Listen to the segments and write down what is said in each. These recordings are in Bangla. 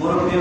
মুরব্বী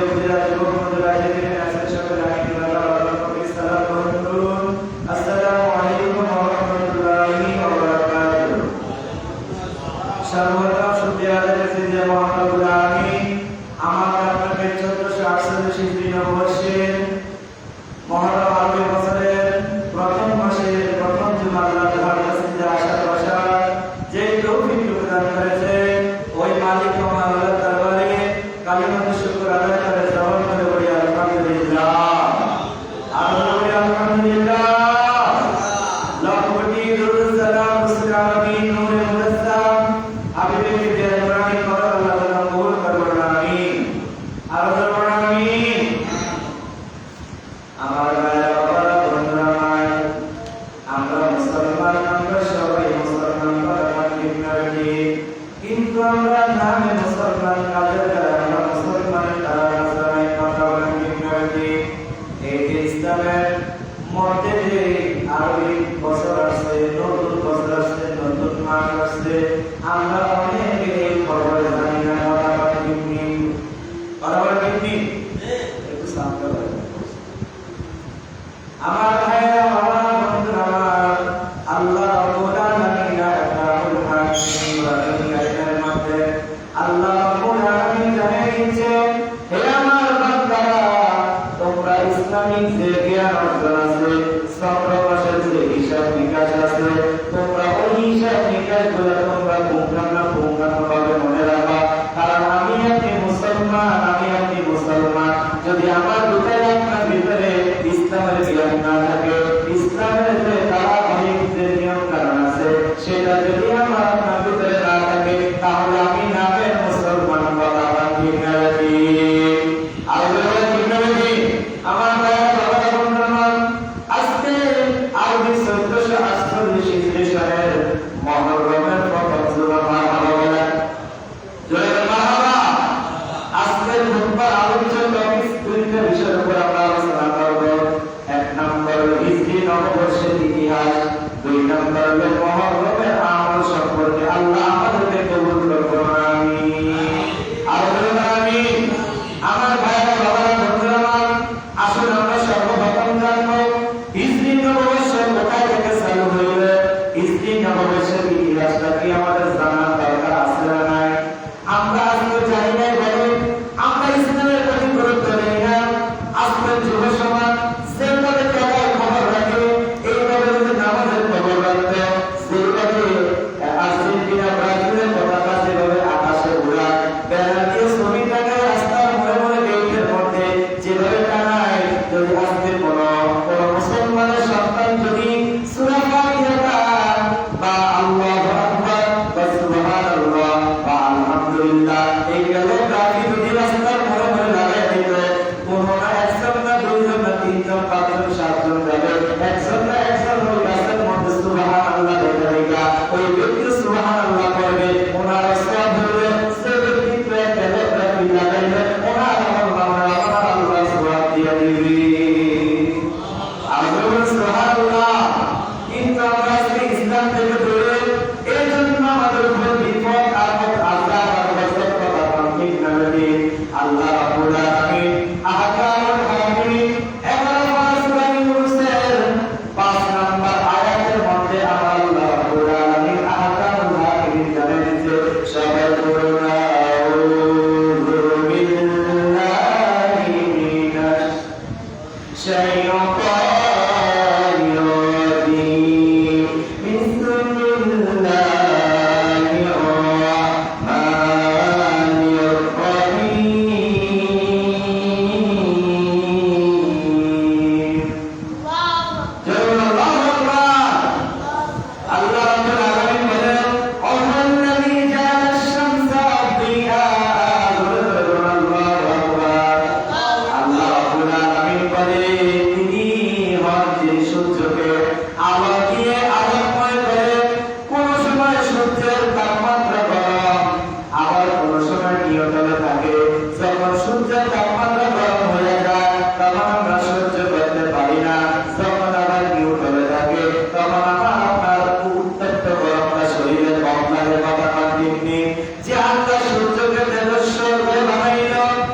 সূর্যকে তেজস্বর করে বানাইল,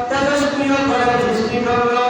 তেজস্ক্রিয় করে সৃষ্টি করলো,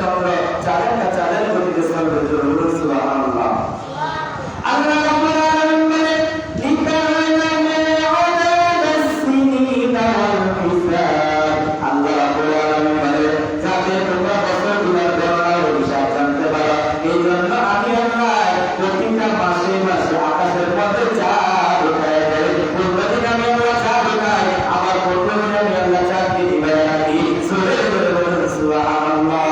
চন্দ্র চাঁদের গতিতে চলবে। সুবহানাল্লাহ। আল্লাহ রাব্বুল আলামিন বলে আল্লাহ রাব্বুল আলামিন বলে যাতে তোমরা বছরগুলোর গণনা ও হিসাব জানতে পারো, এই জন্য আমি আল্লাহ প্রতিটা মাসে মাসে আকাশের মধ্যে চাঁদ উঠায় দেই। প্রতিদিন আমি আল্লাহ চাঁদ উঠাই, আবার প্রতিদিন আমি আল্লাহ চাঁদকে দিবাই রাখি। জোরে জোরে বলুন সুবহানাল্লাহ।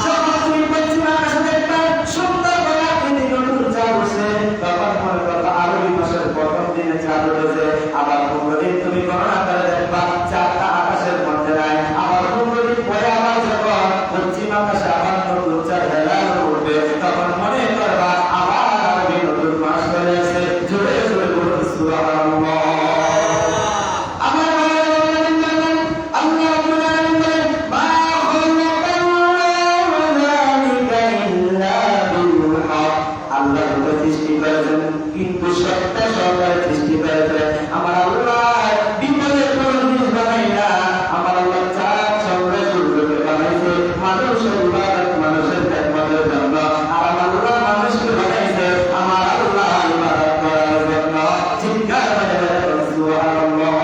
যখন তুমি পশ্চিম আকাশে দেখবে সুন্দর করে আকৃতি নতুন চাঁদ উঠছে, তখন মনে করবে আরবি মাসের প্রথম দিনে চাঁদ উঠেছে। আবার 15 দিন তুমি গণনা করে দেখবা চাঁদটা আকাশের মধ্যে নাই। আবার 15 দিন পরে আবার যখন পশ্চিম আকাশে আবার নতুন চাঁদ হেলাল উঠবে, তখন মনে করবা আবার আরবি নতুন মাস চলে আসে। জোরে জোরে বলুন সুবহানাল্লাহ। কিন্তু সত্য সরকার সৃষ্টি করেছে আমার আল্লাহ, বিপদের কোন জিনিস বানাই না। আমার আল্লাহ চাঁদ চন্দ্র সূর্যকে বানাইছে মানুষের ইবাদত, মানুষের খেদমতের জন্য। আর আমার আল্লাহ মানুষকে বানাইছে আমার আল্লাহ ইবাদত করার জন্য। চিৎকার করে বলুন সুবহানাল্লাহ।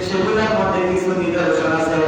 সেগুলোর মধ্যে কিছু নিদর্শন আছে।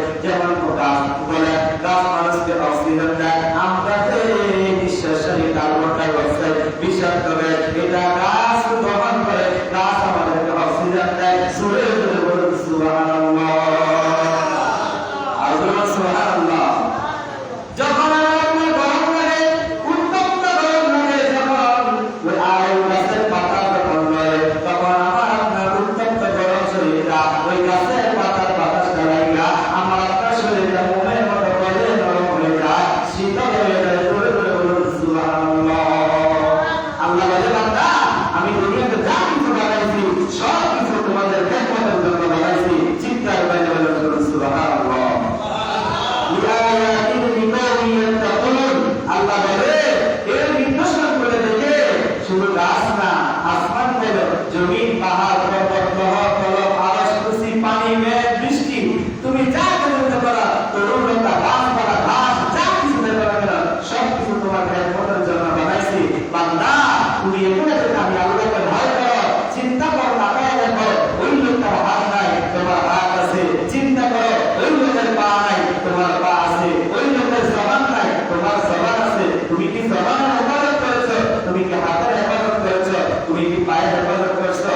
তুমি যা করতে পারো তরুণতা গাছপালা ঘাস যা কিছু দিতে পারো না সব কিছু তোমার খেদমতের জন্য বানাইছি বান্দা তুমি এগুলো থেকে আমি আল্লাহকে ভয় করো চিন্তা করো তাকায় দেখো ওই লোকটার হাত নাই তোমার হাত আছে চিন্তা করো ওই লোকের পা নাই তোমার পা আছে ওই লোকের জবান নাই তোমার জবান আছে তুমি কি জবানের হেফাজত করেছো তুমি কি হাতের হেফাজত করেছো তুমি কি পায়ের হেফাজত করেছো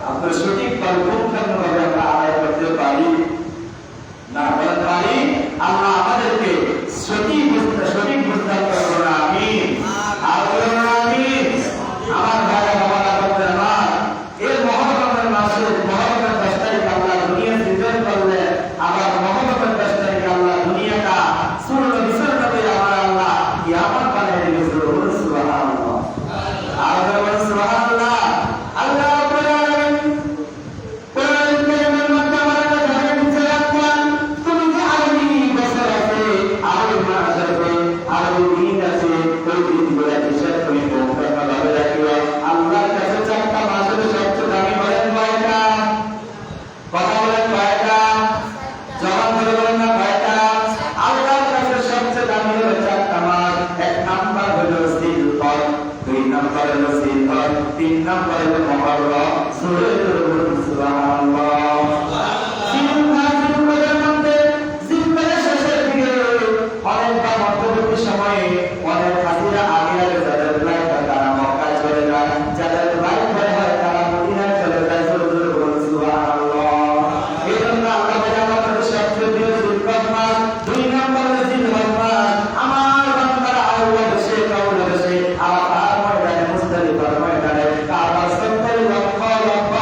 আপনার সঠিক পরিপূর্ণভাবে আমরা আদায় করতে পারি না বলতে পারি আল্লাহ আমাদেরকে সঠিক বুঝতে করবো না আমিন আর বলুন আমিন আমার ভাইরা বাবারা বলতে আমার এর মহরমের মাসে মহরমের 10 তারিখ আল্লাহ দুনিয়া সৃজন করলে আবার মহরমের 10 তারিখ আল্লাহ দুনিয়াটা সূর্য বিসর্জন দিয়ে আমার আল্লাহ কিয়ামত বানিয়ে দিয়েছে সুবহানাল্লাহ আর বলুন সুবহানাল্লাহ আল্লাহ রাব্বুল আলামিন কোরআন কারীমের মধ্যে আমাদেরকে জানিয়ে দিচ্ছে রাখবেন তুমি যে আরবি বছর আছে আরবি মাস আছে আরবি দিন আছে ওই দিনগুলো হিসাব তুমি পরিপূর্ণভাবে রাখিও আল্লাহর কাছে 4টা মাসের সবচেয়ে দামি বলেন কয়টা কথা বলেন কয়টা জবান ধরে বলেন না কয়টা আল্লাহর কাছে সবচেয়ে দামি হলো 4টা মাস এক নাম্বার হলো জিলহজ 2 নাম্বার হলো জিলহজ 3 নাম্বার হলো মুহররম সূরা সুবহানাল্লাহ জিলহজের মধ্যে জিলহজের শেষের দিকে অনেক বা মধ্যবর্তী সময়ে অনেক হাজিরা আগে আগে যাদের ফ্লাইট হয় তারা মক্কায় চলে যায় যাদের ফ্লাইট হয় তারা মদিনায় চলে যায় সুবহানাল্লাহ এই জন্য আল্লাহ বলে আমাদের সবচেয়ে প্রিয় জিলহজ মাস 2 নাম্বার হলো জিলহজ মাস আমার বান্দারা আল্লাহ দেশে কাউলা দেশে আরাফার ময়দানে মুজদালিফার ময়দানে কাবার 70 লক্ষ লক্ষ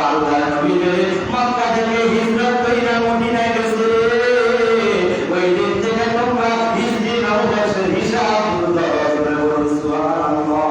আল্লাহর নবী মক্কা থেকে হিজরত কইরা মদিনায় গেছে ওই দিন থেকে তোমরা হিজরি নববর্ষের হিসাব দাও সুবহানাল্লাহ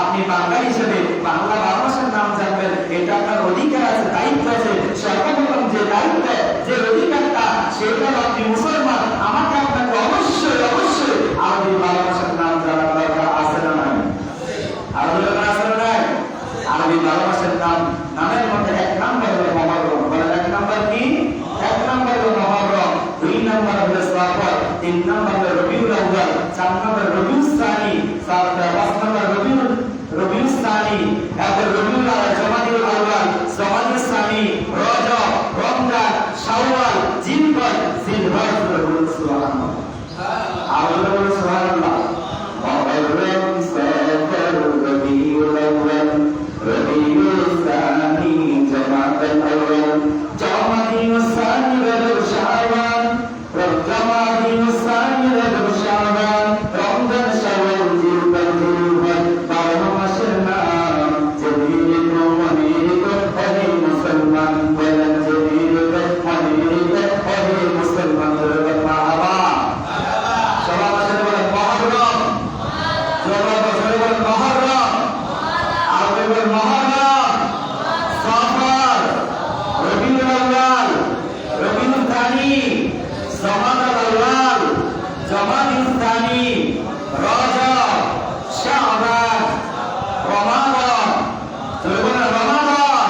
আপনি বাংলা হিসেবে বাংলা 12 মাসের নাম জানবেন, এটা আপনার অধিকার আছে, দায়িত্ব আছে। সর্বপ্রথম যে দায়িত্ব, যে অধিকারটা, সেটা আপনি মুসলমান, আমাকে আপনাকে অবশ্যই অবশ্যই আরবি 12 মাসের নাম জানার দরকার আছে না নাই? আরবি আছে না নাই? আরবি 12 মাসের নাম, নামের মধ্যে এক নাম্বার হলো মুহররম। বলেন এক নাম্বার কি? এক নাম্বার হলো মুহররম, 2 নাম্বার হলো সফর, 3 নাম্বার হলো রবিউল আউয়াল, 4 নাম্বার রবিউল সানি, 5 নাম্বার রবিউল সানি, এরপর রবিউল জমাদিউল আউয়াল, জমাদিউল সানি, রজব, রমজান, শাওয়াল, জিলহজ, জিলহজ। সুবহানাল্লাহ, আল্লাহু সুবহানাল্লাহ। মুহররম, সফর, রবিউল আউয়াল, রবিউল সানি, জমাদিউল আউয়াল, জমাদিউল সানি, রজব, শাওয়াল, জমাদিউল সানি, রজব, শাওয়াল, রমজান, শাওয়াল, জিলহজ, জিলহজ। 12 মাসের নাম জমির মনির হরে মুসলমান, বলেন জমির মনির হরে মুসলমান। মারহাবা, সবার সাথে বলেন মুহররম, সবার সাথে বলেন মুহররম, আরবি বলেন মুহররম, সফর, রবিউল আউয়াল, রবিউল সানি, জমাদিউল আউয়াল, জমাদিউল সানি, রজব, শাবান, রমাদান, রমাদান,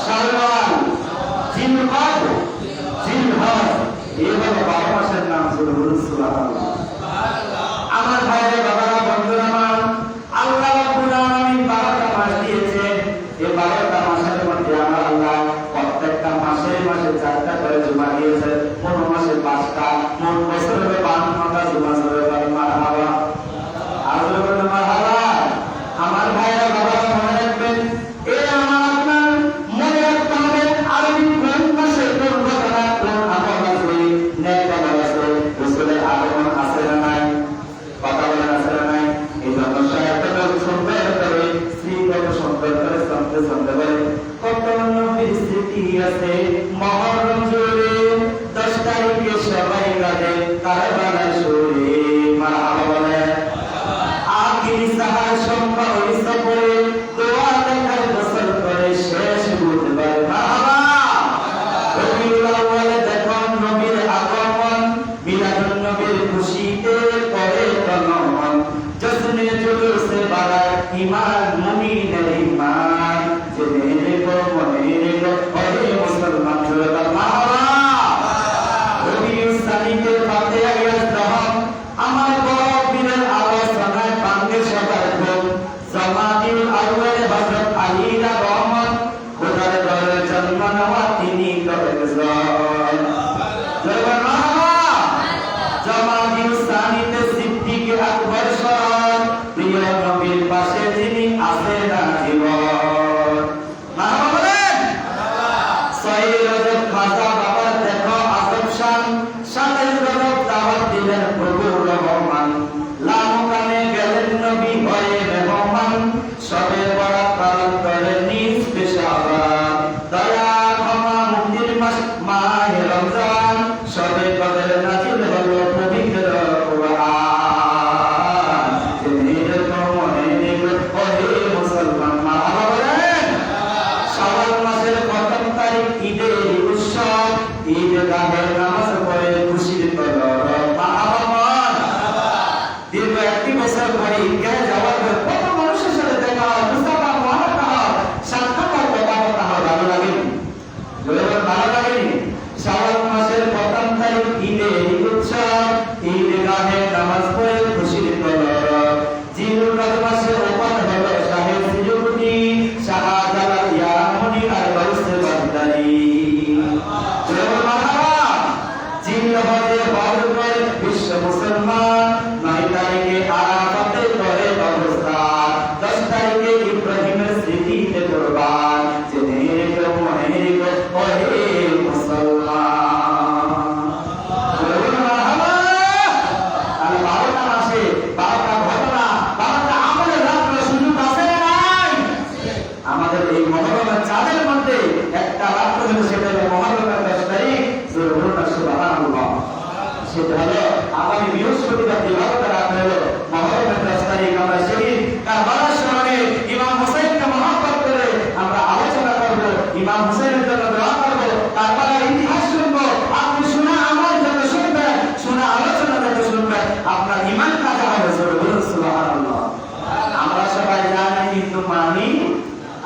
শাওয়াল, জিলহজ, জিলহজ। এইভাবে 12 মাসের নাম ছিল। সুবহানাল্লাহ। আমার ভাইরা, বাবারা, বন্ধুরা আমার, আল্লাহ রাব্বুল আলামিন 12টা মাস দিয়েছেন। এই 12টা মাসের মধ্যে আমার আল্লাহ প্রত্যেকটা মাসে মাসে 4টা করে জুমা দিয়েছেন। কোন মাসে 5টা, মোট বছরে 52টা জুমা চলে। মারহাবা, আরো বলেন মারহাবা। আমার ভাইরা, বাবারা, মনে রাখবেন, এই আমার আপনার মনে রাখতে হবে আরবি কোন মাসে কোন ঘটনা, কোন আমল আছে, নেক আমল আছে, রাসূলের আগমন আছে না নাই? কথা বলেন আছে না নাই? এই জন্য সাহিত্যটা সুন্দর করে, শ্রীগত সুন্দর করে শুনতে শুনতে বলে কত নবীর স্মৃতি আছে মুহররম জুড়ে, 10 তারিখে সবাই গাবে কারবালার সুরে। মারহাবা বলেন। আখির সাহার সম্ভা ওই সফরে, দোয়া দেখার গোসল করে শেষ ছয় রজব খাজা বাবার দেখো আজব শান, 27 রজব দাওয়াত দিলেন প্রভু রহমান, লামকানে গেলেন নবী হয়ে মেহমান, সবে বরাত পালন করে নিজ পেশাবার, দয়া ক্ষমা মুক্তির মাস মাহে রমজান, সবে কদর নাজিল হলো পবিত্র কোরআন। জিনের মনে নিকট ওহে মুসলমান মারহাবা বলেন। শাওয়াল মাসের প্রথম তারিখ ঈদের উৎসব, ঈদগাহের নামাজ পড়ে খুশির কদর মারহাবা। দীর্ঘ 1 বছর পরে ঈদগাহে যাওয়ার পর কত মানুষের সাথে দেখা হয়, মুস্তাফা মুহাম্মদ হয়, সাক্ষাৎ হয়, কথা বলা হয়, ভালো লাগেনি? ভালো লাগেনি? শাওয়াল মাসের প্রথম তারিখ ঈদের উৎসব, ঈদগাহে নামাজ পড়ে খুশির কদর। জিলকাদ মাসে ওফাত হলো শাহে সিজুদ্দি, শাহজালাল ইয়ামনি আর গাউসে বাগদাদি। জিলহজে হজ করে বিশ্ব মুসলমান, 9 তারিখে আরাফাতে করে অবস্থান, 10 তারিখে ইব্রাহিমের স্মৃতিতে কুরবান। জেনে রেখো মনে রেখো ওহে মুসলমান। মারহাবা। আর 12টা মাসে 12টা ঘটনা, 12টা আমলের রাত্রে সুযোগ আছে না নাই? আমাদের এই মহরমের চাঁদের মধ্যে একটা রাত্র হলো, সেটা হলো মহরমের 10 তারিখ, সুবহানাল্লাহ। সেটা হলো আগামী বৃহস্পতিবার দিবাগত রাত হলো মহরমের 10 তারিখ। আমরা সেদিন কারবালার শহরে ইমাম হুসাইনকে মহব্বত করে আমরা আলোচনা করব, ইমাম হুসাইনের জন্য দোয়া করব, কারবালার ইতিহাস শুনবো। আপনি শোনা আমার জন্য শুনবেন, শোনা আলোচনা যত শুনবেন আপনার ঈমান কাজা হবে। সুবহানাল্লাহ। আমরা সবাই জানি কিন্তু মানি,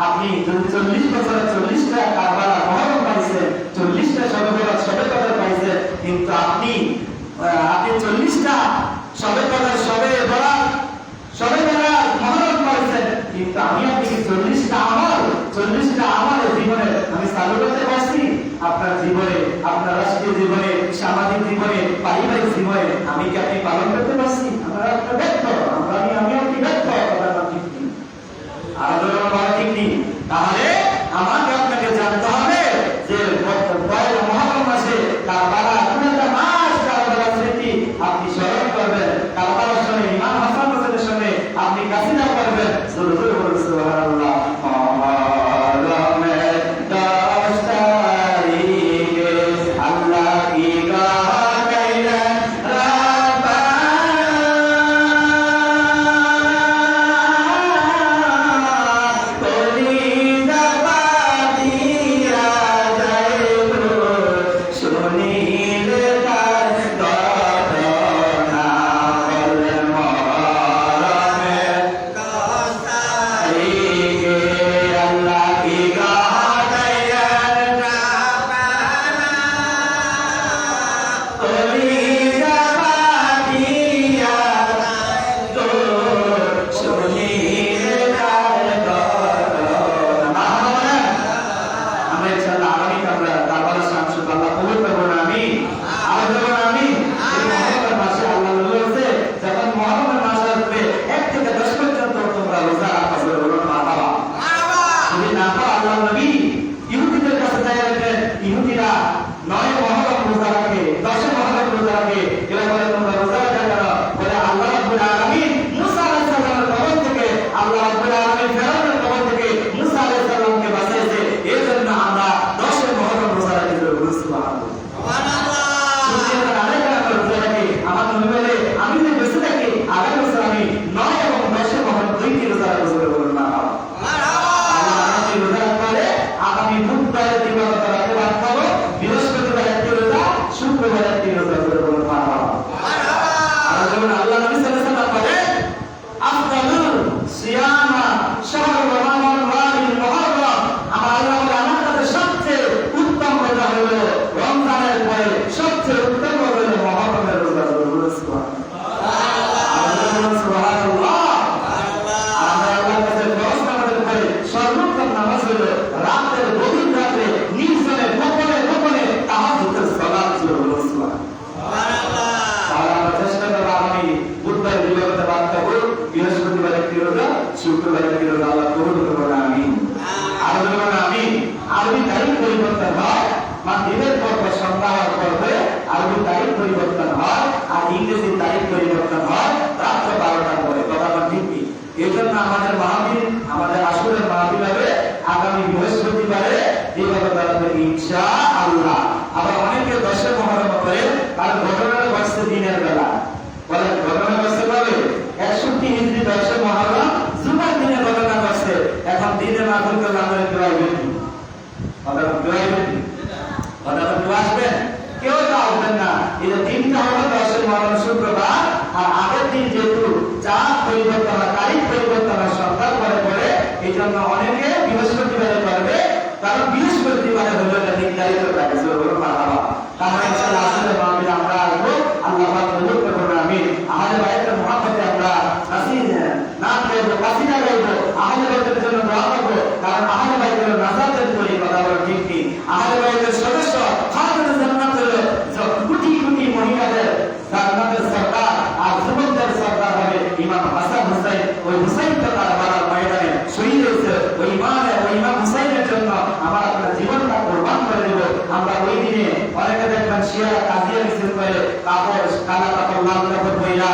আপনি যদি 40 বছরে 40টা কারবালা মহরম পাইছেন, 40টা সবে কদর পাইছেন, কিন্তু আপনি 40টা সবে কদর, সবে বরাত, সবে বরাত মহরম পাইছেন, কিন্তু আমি আপনি 40টা আমল জীবনে আমি চালু করতে পারছি? আপনার জীবনে, আপনার রাষ্ট্রীয় জীবনে, সামাজিক জীবনে, পারিবারিক জীবনে আমি কি আপনি পালন করতে পারছি? আমরা একটা ব্যর্থ, আমি আপনি ব্যর্থ। তাহলে আমাকে আপনাকে জানতে হবে যে মহরম মাসে কারবালা হবে ইনশাআল্লাহ। আবার অনেকে 10 মুহররম করে, কারণ ঘটনাটা ঘটছে দিনের বেলা। বলে ঘটনা ঘটছে কবে? 61 হিজরি 10 মুহররম জুমার দিনে ঘটনা ঘটছে। এখন দিনে মাহফিল করলে আমাদের কেউ আসবেন কি? কথা কেউ আসবেন কি? কথা কেউ আসবেন? কেউ তো আসবেন না। এই যে দিনটা হলো 10 মুহররম শুক্রবার, আর আগের দিন যেহেতু চাঁদ পরিবর্তন হয়, তারিখ পরিবর্তন হয় সন্ধ্যার পরে পরে, এই জন্য অনেকে বৃহস্পতিবারে করবে, কারণ বৃহস্পতিবারে হলো এটা নির্ধারিত থাকে। তাহলে ইনশাআল্লাহ আসলে মাহফিল আমরা আসবো, আল্লাহ পাক কবুল করুন। আমিন। আহলে বাইতের মুহাব্বতে আমরা নাম গাইবো, কাসিদা গাইবো, আহলে বাইতের জন্য দোয়া করবো, কারণ আহলে বাইতের নাজাতের তৈরি কথা বলে ঠিক কি। আহলে বাইতের সদস্য খাতুনে জান্নাত হলো কোটি কোটি মহিলাদের জান্নাতের সরদার, আর যুবকদের সরদার হবে ইমাম হাসান হুসাইন। ওই হুসাইন তো তার মারার ময়দানে শহীদ হয়েছে। ওই ইমাম হুসাইনের জন্য আমার আপনার জীবনটা কোরবান করে দেব আমরা। ওই দিনে অনেকে দেখবেন শিয়া কাজিয়া মিছিল করে, কাপড় কালা কাপড় লাল কাপড় পয়লা